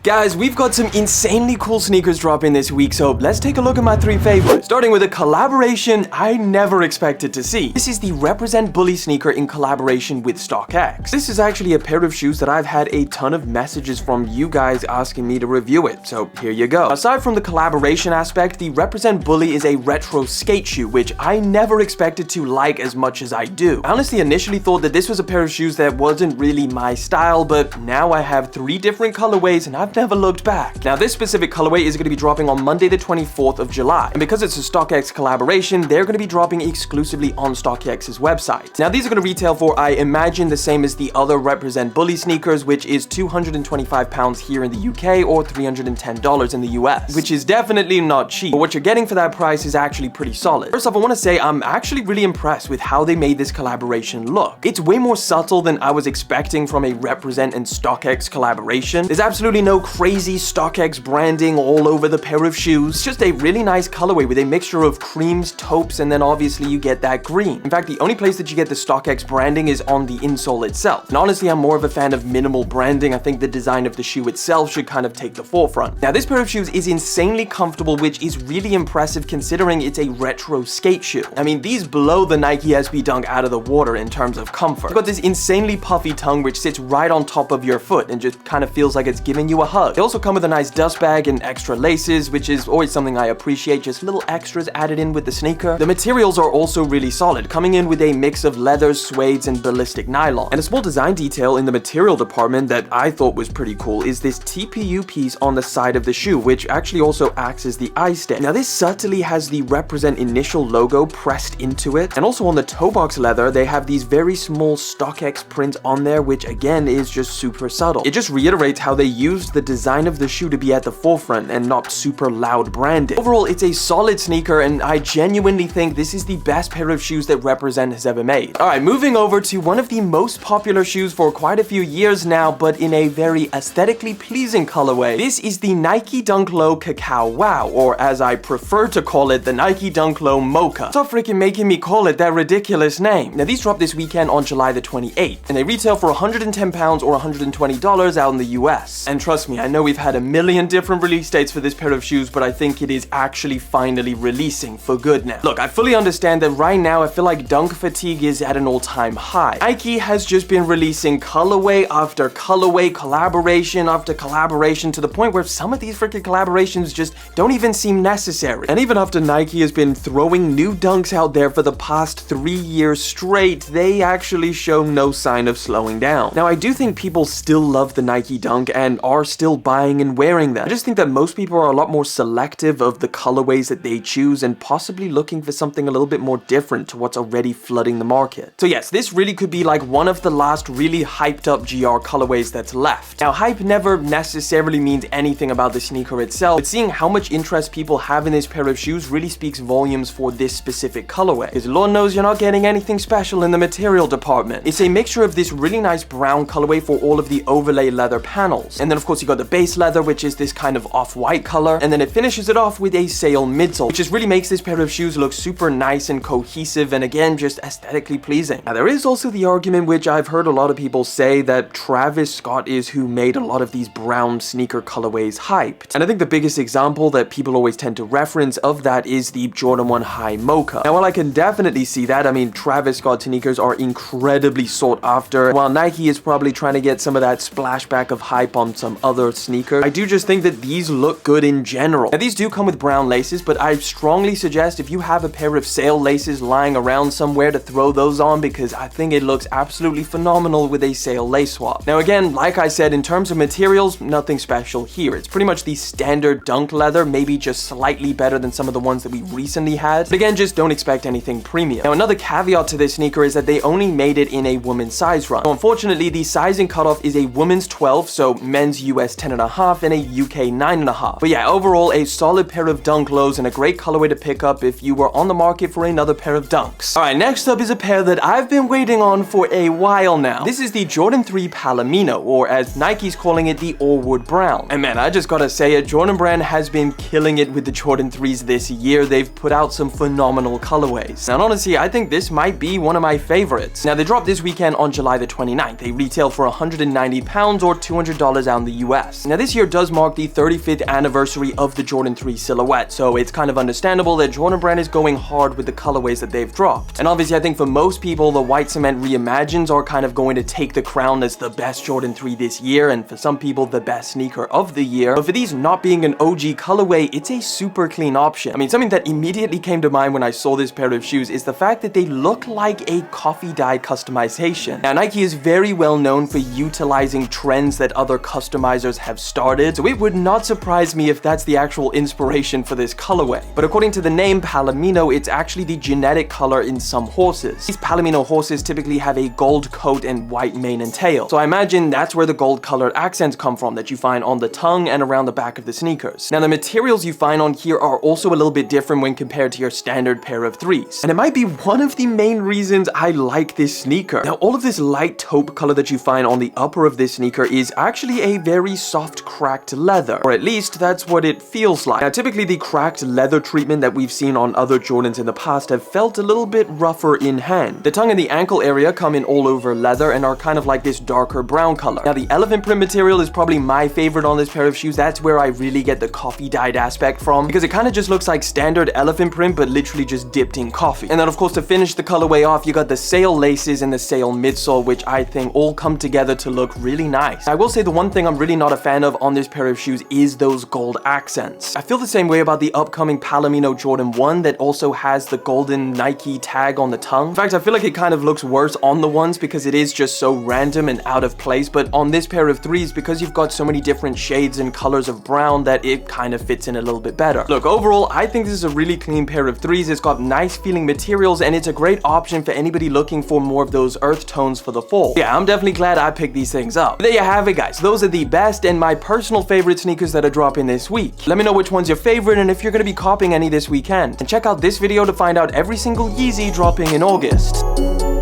Guys, we've got some insanely cool sneakers dropping this week, so let's take a look at my 3 favorites. Starting with a collaboration I never expected to see. This is the Represent Bully sneaker in collaboration with Stockx. This is actually a pair of shoes that I've had a ton of messages from you guys asking me to review it, so here you go. Aside from the collaboration aspect, the Represent Bully is a retro skate shoe, which I never expected to like as much as I do. I honestly initially thought that this was a pair of shoes that wasn't really my style, but now I have 3 different colorways and I've never looked back. Now, this specific colorway is going to be dropping on Monday the 24th of July, and because it's a StockX collaboration, they're going to be dropping exclusively on StockX's website. Now, these are going to retail for, I imagine, the same as the other Represent Bully sneakers, which is £225 here in the UK or $310 in the US, which is definitely not cheap, but what you're getting for that price is actually pretty solid. First off, I want to say I'm actually really impressed with how they made this collaboration look. It's way more subtle than I was expecting from a Represent and StockX collaboration. There's absolutely no crazy StockX branding all over the pair of shoes. It's just a really nice colorway with a mixture of creams, taupes, and then obviously you get that green. In fact, the only place that you get the StockX branding is on the insole itself. And honestly, I'm more of a fan of minimal branding. I think the design of the shoe itself should kind of take the forefront. Now, this pair of shoes is insanely comfortable, which is really impressive considering it's a retro skate shoe. I mean, these blow the Nike SB Dunk out of the water in terms of comfort. You've got this insanely puffy tongue which sits right on top of your foot and just kind of feels like it's giving you a hug. They also come with a nice dust bag and extra laces, which is always something I appreciate, just little extras added in with the sneaker. The materials are also really solid, coming in with a mix of leathers, suedes, and ballistic nylon. And a small design detail in the material department that I thought was pretty cool is this TPU piece on the side of the shoe, which actually also acts as the eye stick. Now, this subtly has the Represent initial logo pressed into it, and also on the toe box leather, they have these very small StockX prints on there, which again is just super subtle. It just reiterates how they used the design of the shoe to be at the forefront and not super loud branded. Overall, it's a solid sneaker, and I genuinely think this is the best pair of shoes that Represent has ever made. Alright, moving over to one of the most popular shoes for quite a few years now, but in a very aesthetically pleasing colorway. This is the Nike Dunk Low Cacao Wow, or as I prefer to call it, the Nike Dunk Low Mocha. Stop freaking making me call it that ridiculous name. Now, these dropped this weekend on July the 28th, and they retail for £110 or $120 out in the US. And trust me, I know we've had a million different release dates for this pair of shoes, but I think it is actually finally releasing for good now. Look, I fully understand that right now I feel like dunk fatigue is at an all-time high. Nike has just been releasing colorway after colorway, collaboration after collaboration, to the point where some of these freaking collaborations just don't even seem necessary. And even after Nike has been throwing new dunks out there for the past 3 years straight, they actually show no sign of slowing down. Now, I do think people still love the Nike Dunk and are still buying and wearing them. I just think that most people are a lot more selective of the colorways that they choose and possibly looking for something a little bit more different to what's already flooding the market. So yes, this really could be like one of the last really hyped up GR colorways that's left. Now, hype never necessarily means anything about the sneaker itself, but seeing how much interest people have in this pair of shoes really speaks volumes for this specific colorway, because Lord knows you're not getting anything special in the material department. It's a mixture of this really nice brown colorway for all of the overlay leather panels, and then of course you got the base leather, which is this kind of off-white color, and then it finishes it off with a sail midsole, which just really makes this pair of shoes look super nice and cohesive, and again, just aesthetically pleasing. Now, there is also the argument, which I've heard a lot of people say, that Travis Scott is who made a lot of these brown sneaker colorways hyped. And I think the biggest example that people always tend to reference of that is the Jordan 1 High Mocha. Now, while I can definitely see that, I mean, Travis Scott sneakers are incredibly sought after, while Nike is probably trying to get some of that splashback of hype on some other sneakers, I do just think that these look good in general. Now, these do come with brown laces, but I strongly suggest if you have a pair of sail laces lying around somewhere to throw those on, because I think it looks absolutely phenomenal with a sail lace swap. Now, again, like I said, in terms of materials, nothing special here. It's pretty much the standard dunk leather, maybe just slightly better than some of the ones that we recently had. But again, just don't expect anything premium. Now, another caveat to this sneaker is that they only made it in a woman's size run. So unfortunately, the sizing cutoff is a women's 12, so men's US 10.5 and a UK 9.5. But yeah, overall, a solid pair of dunk lows and a great colorway to pick up if you were on the market for another pair of dunks. Alright, next up is a pair that I've been waiting on for a while now. This is the Jordan 3 Palomino, or as Nike's calling it, the Orwood Brown. And man, I just gotta say it, Jordan Brand has been killing it with the Jordan 3s this year. They've put out some phenomenal colorways. Now, honestly, I think this might be one of my favorites. Now, they dropped this weekend on July the 29th. They retail for £190 or $200 out in the US. US. Now this year does mark the 35th anniversary of the Jordan 3 silhouette, so it's kind of understandable that Jordan Brand is going hard with the colorways that they've dropped. And obviously I think for most people, the white cement reimagines are kind of going to take the crown as the best Jordan 3 this year, and for some people the best sneaker of the year. But for these not being an OG colorway, it's a super clean option. I mean, something that immediately came to mind when I saw this pair of shoes is the fact that they look like a coffee dye customization. Now Nike is very well known for utilizing trends that other customizers have started, so it would not surprise me if that's the actual inspiration for this colorway. But according to the name Palomino, it's actually the genetic color in some horses. These Palomino horses typically have a gold coat and white mane and tail, so I imagine that's where the gold colored accents come from that you find on the tongue and around the back of the sneakers. Now the materials you find on here are also a little bit different when compared to your standard pair of 3s, and it might be one of the main reasons I like this sneaker. Now all of this light taupe color that you find on the upper of this sneaker is actually a very soft cracked leather, or at least that's what it feels like. Now typically the cracked leather treatment that we've seen on other Jordans in the past have felt a little bit rougher in hand. The tongue and the ankle area come in all over leather and are kind of like this darker brown color. Now the elephant print material is probably my favorite on this pair of shoes. That's where I really get the coffee dyed aspect from, because it kind of just looks like standard elephant print but literally just dipped in coffee. And then of course to finish the colorway off, you got the sail laces and the sail midsole, which I think all come together to look really nice. I will say the one thing I'm really not a fan of on this pair of shoes is those gold accents. I feel the same way about the upcoming Palomino Jordan 1 that also has the golden Nike tag on the tongue. In fact, I feel like it kind of looks worse on the ones because it is just so random and out of place, but on this pair of 3s, because you've got so many different shades and colors of brown, that it kind of fits in a little bit better. Look, overall, I think this is a really clean pair of 3s. It's got nice feeling materials and it's a great option for anybody looking for more of those earth tones for the fall. Yeah, I'm definitely glad I picked these things up. But there you have it, guys. Those are the best and my personal favorite sneakers that are dropping this week. Let me know which one's your favorite and if you're going to be copying any this weekend. And check out this video to find out every single Yeezy dropping in August.